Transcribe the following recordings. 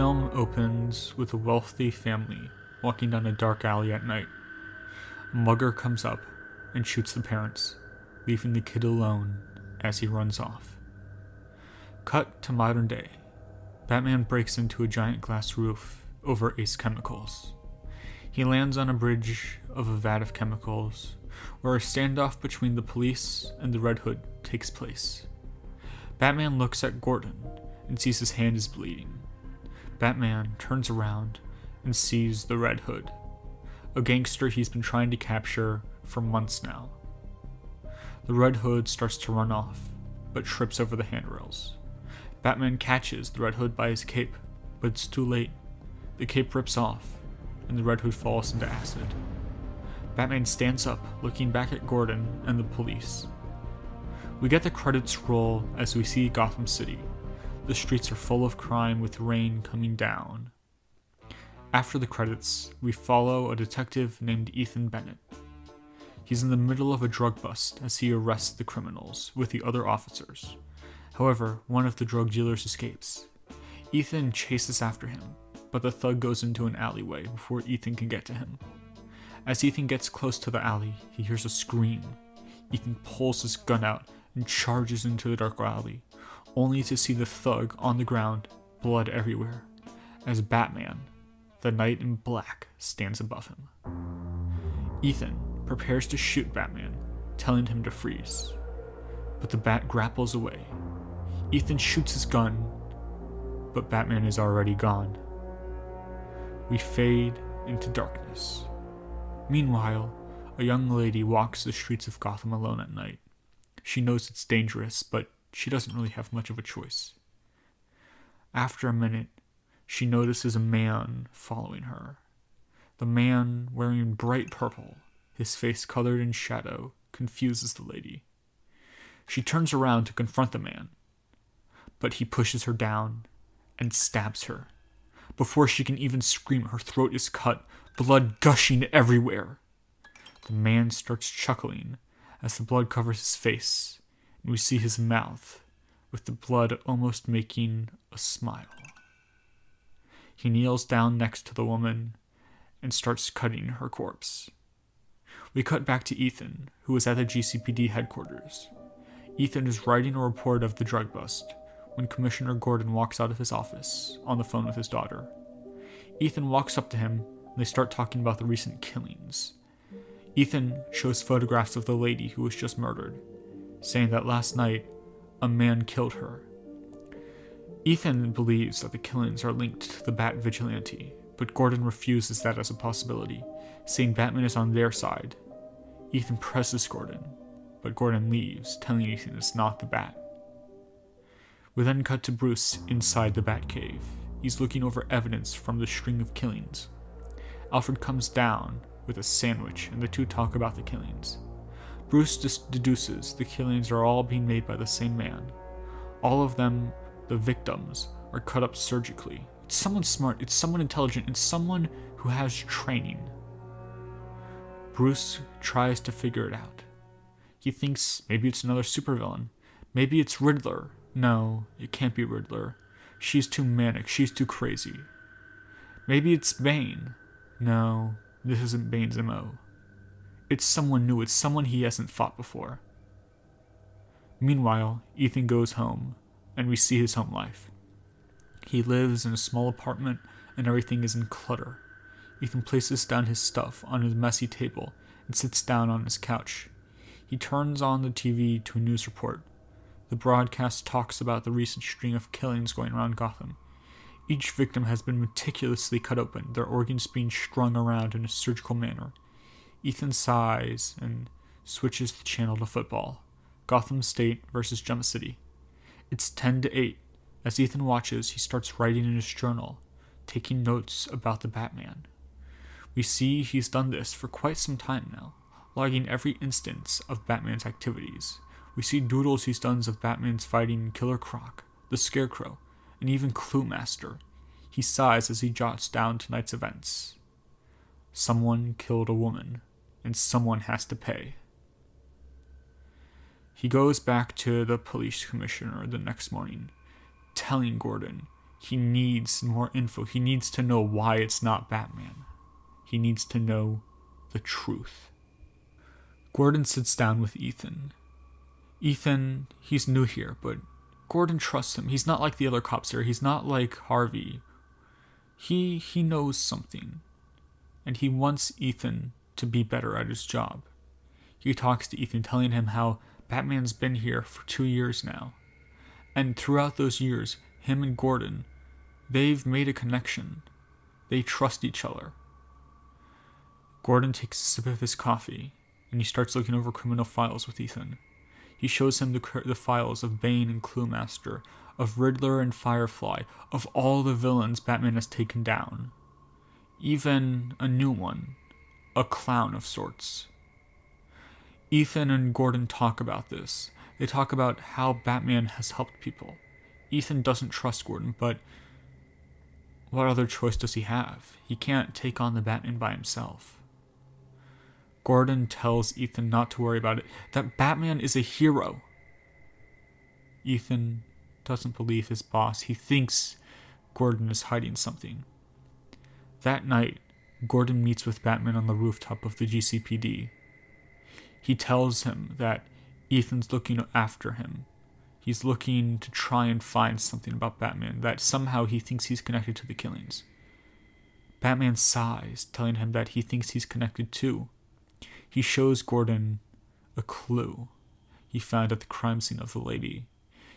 film opens with a wealthy family walking down a dark alley at night. A mugger comes up and shoots the parents, leaving the kid alone as he runs off. Cut to modern day. Batman breaks into a giant glass roof over Ace Chemicals. He lands on a bridge of a vat of chemicals, where a standoff between the police and the Red Hood takes place. Batman looks at Gordon and sees his hand is bleeding. Batman turns around and sees the Red Hood, a gangster he's been trying to capture for months now. The Red Hood starts to run off, but trips over the handrails. Batman catches the Red Hood by his cape, but it's too late. The cape rips off, and the Red Hood falls into acid. Batman stands up, looking back at Gordon and the police. We get the credits roll as we see Gotham City. The streets are full of crime with rain coming down. After the credits, we follow a detective named Ethan Bennett. He's in the middle of a drug bust as he arrests the criminals with the other officers. However, one of the drug dealers escapes. Ethan chases after him, but the thug goes into an alleyway before Ethan can get to him. As Ethan gets close to the alley, he hears a scream. Ethan pulls his gun out and charges into the dark alley, only to see the thug on the ground, blood everywhere, as Batman, the Knight in Black, stands above him. Ethan prepares to shoot Batman, telling him to freeze, but the bat grapples away. Ethan shoots his gun, but Batman is already gone. We fade into darkness. Meanwhile, a young lady walks the streets of Gotham alone at night. She knows it's dangerous, but she doesn't really have much of a choice. After a minute, she notices a man following her. The man, wearing bright purple, his face colored in shadow, confuses the lady. She turns around to confront the man, but he pushes her down and stabs her. Before she can even scream, her throat is cut, blood gushing everywhere. The man starts chuckling as the blood covers his face, and we see his mouth, with the blood almost making a smile. He kneels down next to the woman and starts cutting her corpse. We cut back to Ethan, who is at the GCPD headquarters. Ethan is writing a report of the drug bust when Commissioner Gordon walks out of his office on the phone with his daughter. Ethan walks up to him and they start talking about the recent killings. Ethan shows photographs of the lady who was just murdered, saying that last night a man killed her. Ethan believes that the killings are linked to the Bat Vigilante, but Gordon refuses that as a possibility, saying Batman is on their side. Ethan presses Gordon, but Gordon leaves, telling Ethan it's not the Bat. We then cut to Bruce inside the Batcave. He's looking over evidence from the string of killings. Alfred comes down with a sandwich, and the two talk about the killings. Bruce deduces the killings are all being made by the same man. All of them, the victims, are cut up surgically. It's someone smart, it's someone intelligent, it's someone who has training. Bruce tries to figure it out. He thinks maybe it's another supervillain. Maybe it's Riddler. No, it can't be Riddler. She's too manic, she's too crazy. Maybe it's Bane. No, this isn't Bane's MO. It's someone new, it's someone he hasn't fought before. Meanwhile, Ethan goes home, and we see his home life. He lives in a small apartment, and everything is in clutter. Ethan places down his stuff on his messy table and sits down on his couch. He turns on the TV to a news report. The broadcast talks about the recent string of killings going around Gotham. Each victim has been meticulously cut open, their organs being strung around in a surgical manner. Ethan sighs and switches the channel to football. Gotham State versus Gem City. It's 10-8. As Ethan watches, he starts writing in his journal, taking notes about the Batman. We see he's done this for quite some time now, logging every instance of Batman's activities. We see doodles he's done of Batman's fighting Killer Croc, the Scarecrow, and even Clue Master. He sighs as he jots down tonight's events. Someone killed a woman, and someone has to pay. He goes back to the police commissioner the next morning, telling Gordon he needs more info. He needs to know why it's not Batman. He needs to know the truth. Gordon sits down with Ethan. Ethan, he's new here, but Gordon trusts him. He's not like the other cops here. He's not like Harvey. He knows something, and he wants Ethan to be better at his job. He talks to Ethan, telling him how Batman's been here for 2 years now. And throughout those years, him and Gordon, they've made a connection. They trust each other. Gordon takes a sip of his coffee, and he starts looking over criminal files with Ethan. He shows him the files of Bane and Cluemaster, of Riddler and Firefly, of all the villains Batman has taken down. Even a new one, a clown of sorts. Ethan and Gordon talk about this. They talk about how Batman has helped people. Ethan doesn't trust Gordon, but what other choice does he have? He can't take on the Batman by himself. Gordon tells Ethan not to worry about it, that Batman is a hero. Ethan doesn't believe his boss. He thinks Gordon is hiding something. That night, Gordon meets with Batman on the rooftop of the GCPD. He tells him that Ethan's looking after him. He's looking to try and find something about Batman, that somehow he thinks he's connected to the killings. Batman sighs, telling him that he thinks he's connected too. He shows Gordon a clue he found at the crime scene of the lady.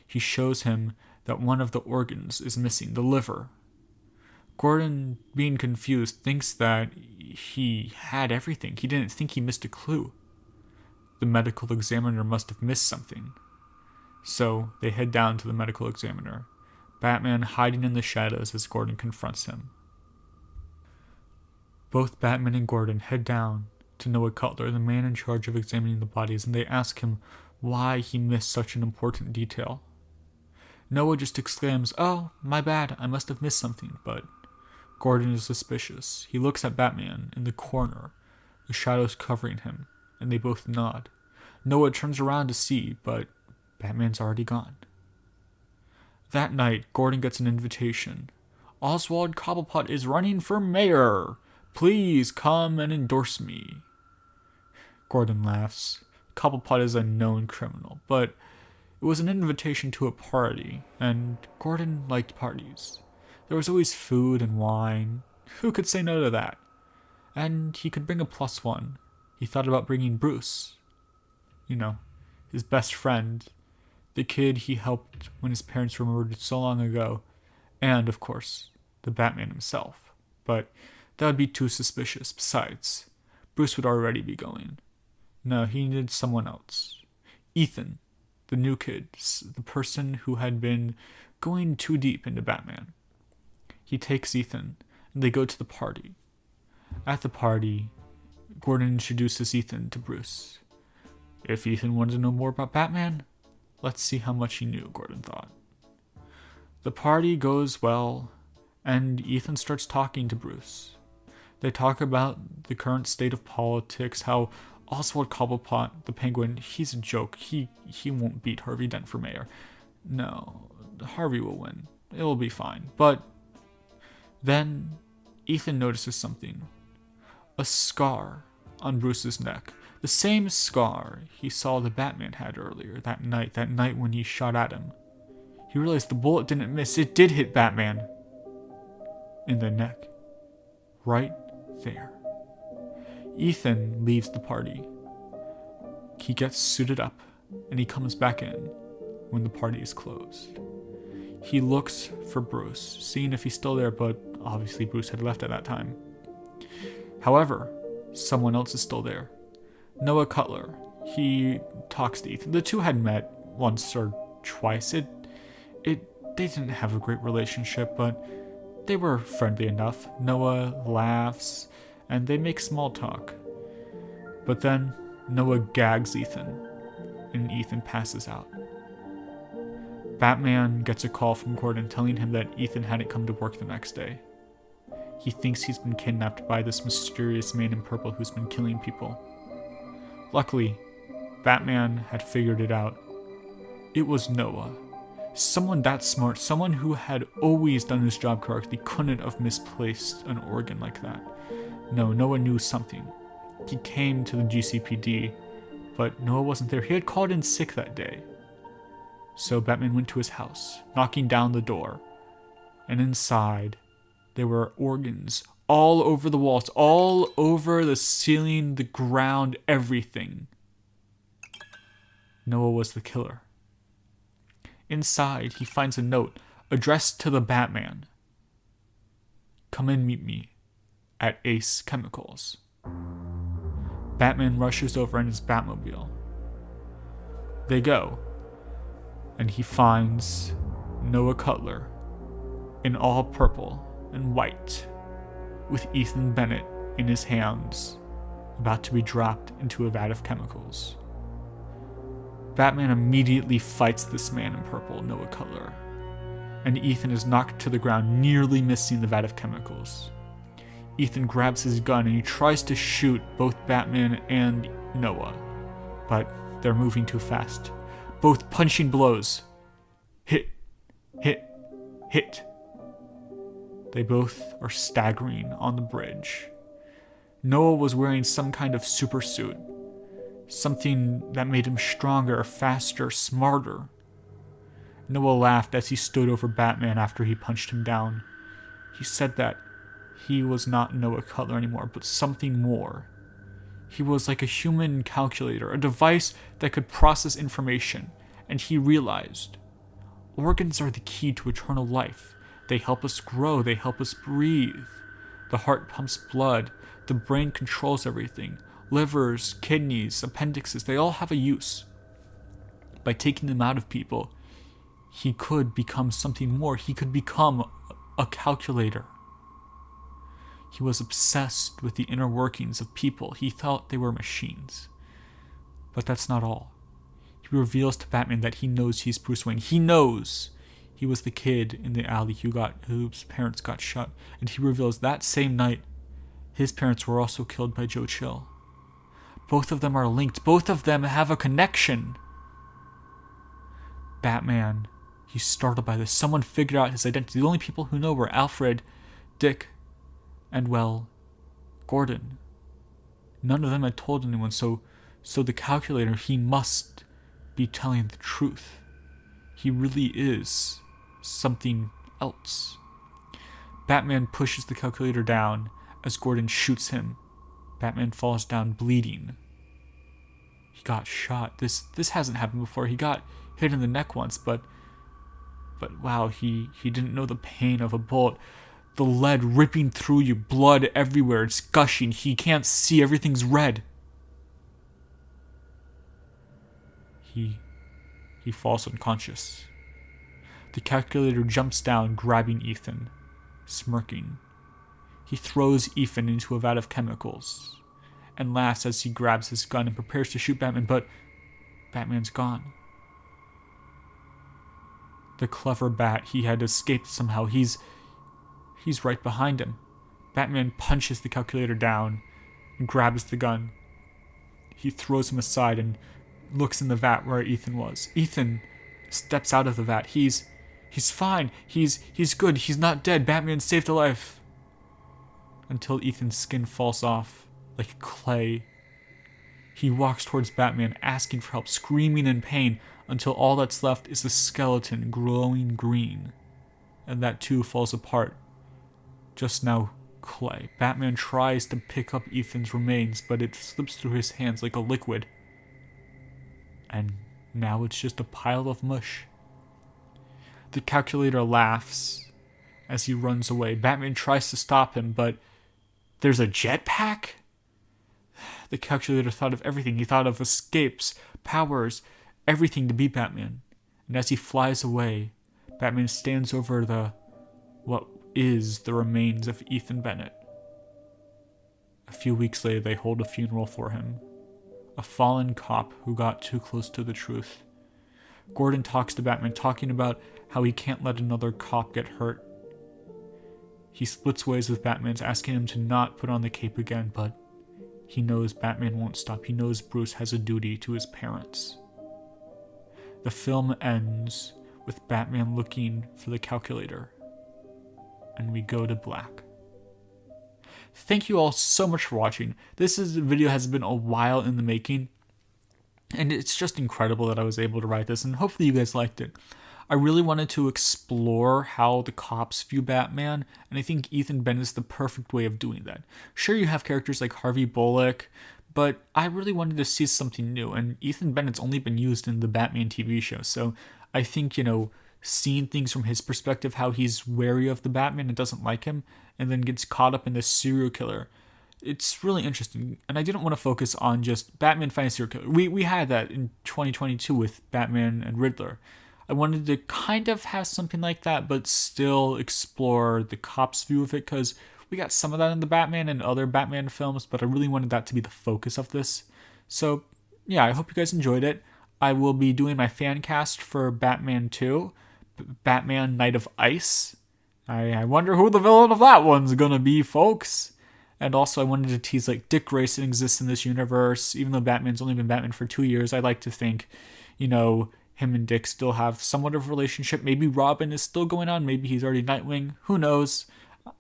He shows him that one of the organs is missing, the liver. Gordon, being confused, thinks that he had everything. He didn't think he missed a clue. The medical examiner must have missed something. So they head down to the medical examiner, Batman hiding in the shadows as Gordon confronts him. Both Batman and Gordon head down to Noah Cutler, the man in charge of examining the bodies, and they ask him why he missed such an important detail. Noah just exclaims, "Oh, my bad, I must have missed something," but Gordon is suspicious. He looks at Batman in the corner, the shadows covering him, and they both nod. Noah turns around to see, but Batman's already gone. That night, Gordon gets an invitation. "Oswald Cobblepot is running for mayor. Please come and endorse me." Gordon laughs. Cobblepot is a known criminal, but it was an invitation to a party, and Gordon liked parties. There was always food and wine. Who could say no to that? And he could bring a +1. He thought about bringing Bruce. His best friend, the kid he helped when his parents were murdered so long ago, and, of course, the Batman himself. But that would be too suspicious. Besides, Bruce would already be going. No, he needed someone else. Ethan, the new kid, the person who had been going too deep into Batman. He takes Ethan, and they go to the party. At the party, Gordon introduces Ethan to Bruce. If Ethan wanted to know more about Batman, let's see how much he knew, Gordon thought. The party goes well, and Ethan starts talking to Bruce. They talk about the current state of politics, how Oswald Cobblepot, the Penguin, he's a joke. He won't beat Harvey Dent for mayor. No, Harvey will win. It'll be fine. But then Ethan notices something. A scar on Bruce's neck. The same scar he saw the Batman had earlier that night when he shot at him. He realized the bullet didn't miss. It did hit Batman in the neck. Right there. Ethan leaves the party. He gets suited up, and he comes back in when the party is closed. He looks for Bruce, seeing if he's still there, but obviously Bruce had left at that time. However, someone else is still there. Noah Cutler. He talks to Ethan. The two had met once or twice. They didn't have a great relationship, but they were friendly enough. Noah laughs, and they make small talk. But then Noah gags Ethan, and Ethan passes out. Batman gets a call from Gordon telling him that Ethan hadn't come to work the next day. He thinks he's been kidnapped by this mysterious man in purple who's been killing people. Luckily, Batman had figured it out. It was Noah. Someone that smart, someone who had always done his job correctly, couldn't have misplaced an organ like that. No, Noah knew something. He came to the GCPD, but Noah wasn't there. He had called in sick that day. So Batman went to his house, knocking down the door. And inside, there were organs all over the walls, all over the ceiling, the ground, everything. Noah was the killer. Inside, he finds a note addressed to the Batman. Come and meet me at Ace Chemicals. Batman rushes over in his Batmobile. They go, and he finds Noah Cutler in all purple and white, with Ethan Bennett in his hands, about to be dropped into a vat of chemicals. Batman immediately fights this man in purple, Noah Cutler, and Ethan is knocked to the ground, nearly missing the vat of chemicals. Ethan grabs his gun and he tries to shoot both Batman and Noah, but they're moving too fast. Both punching blows. Hit, hit, hit. They both are staggering on the bridge. Noah was wearing some kind of super suit, something that made him stronger, faster, smarter. Noah laughed as he stood over Batman after he punched him down. He said that he was not Noah Cutler anymore, but something more. He was like a human calculator, a device that could process information, and he realized organs are the key to eternal life. They help us grow, they help us breathe. The heart pumps blood, the brain controls everything. Livers, kidneys, appendixes, they all have a use. By taking them out of people, he could become something more. He could become a calculator. He was obsessed with the inner workings of people. He thought they were machines. But that's not all. He reveals to Batman that he knows he's Bruce Wayne. He knows he was the kid in the alley whose parents got shot. And he reveals that same night, his parents were also killed by Joe Chill. Both of them are linked. Both of them have a connection. Batman, he's startled by this. Someone figured out his identity. The only people who know were Alfred, Dick, and, well, Gordon. None of them had told anyone, so the calculator, he must be telling the truth. He really is something else. Batman pushes the calculator down as Gordon shoots him. Batman falls down bleeding. He got shot. This hasn't happened before. He got hit in the neck once, but wow, he didn't know the pain of a bullet. The lead ripping through you, blood everywhere, it's gushing. He can't see, everything's red. He falls unconscious. The calculator jumps down, grabbing Ethan, smirking. He throws Ethan into a vat of chemicals and laughs as he grabs his gun and prepares to shoot Batman, but Batman's gone. The clever Bat, he had escaped somehow. He's right behind him. Batman punches the calculator down and grabs the gun. He throws him aside and looks in the vat where Ethan was. Ethan steps out of the vat. He's fine. He's good. He's not dead. Batman saved a life. Until Ethan's skin falls off like clay. He walks towards Batman, asking for help, screaming in pain, until all that's left is a skeleton glowing green. And that too falls apart. Just now, clay. Batman tries to pick up Ethan's remains, but it slips through his hands like a liquid. And now it's just a pile of mush. The calculator laughs as he runs away. Batman tries to stop him, but there's a jetpack? The calculator thought of everything. He thought of escapes, powers, everything to beat Batman. And as he flies away, Batman stands over what is the remains of Ethan Bennett. A few weeks later, they hold a funeral for him. A fallen cop who got too close to the truth. Gordon talks to Batman, talking about how he can't let another cop get hurt. He splits ways with Batman, asking him to not put on the cape again, but he knows Batman won't stop. He knows Bruce has a duty to his parents. The film ends with Batman looking for the calculator. And we go to black. Thank you all so much for watching. This video has been a while in the making, and it's just incredible that I was able to write this, and hopefully you guys liked it. I really wanted to explore how the cops view Batman, and I think Ethan Bennett is the perfect way of doing that. Sure, you have characters like Harvey Bullock, but I really wanted to see something new, and Ethan Bennett's only been used in the Batman TV show, so I think, seeing things from his perspective, how he's wary of the Batman and doesn't like him, and then gets caught up in this serial killer, it's really interesting. And I didn't want to focus on just Batman fighting a serial killer. We had that in 2022 with Batman and Riddler. I wanted to kind of have something like that, but still explore the cops' view of it, because we got some of that in the Batman and other Batman films, but I really wanted that to be the focus of this. So, yeah, I hope you guys enjoyed it. I will be doing my fan cast for Batman 2, Batman Knight of Ice. I wonder who the villain of that one's gonna be, folks. And also I wanted to tease, like, Dick Grayson exists in this universe. Even though Batman's only been Batman for 2 years, I like to think, him and Dick still have somewhat of a relationship. Maybe Robin is still going on. Maybe he's already Nightwing. Who knows?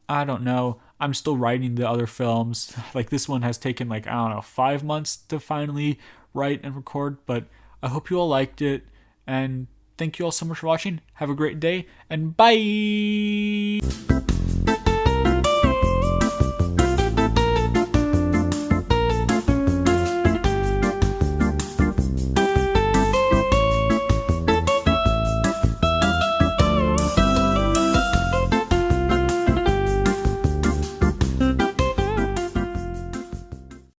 I don't know. I'm still writing the other films. Like, this one has taken, 5 months to finally write and record. But I hope you all liked it. And thank you all so much for watching. Have a great day. And bye!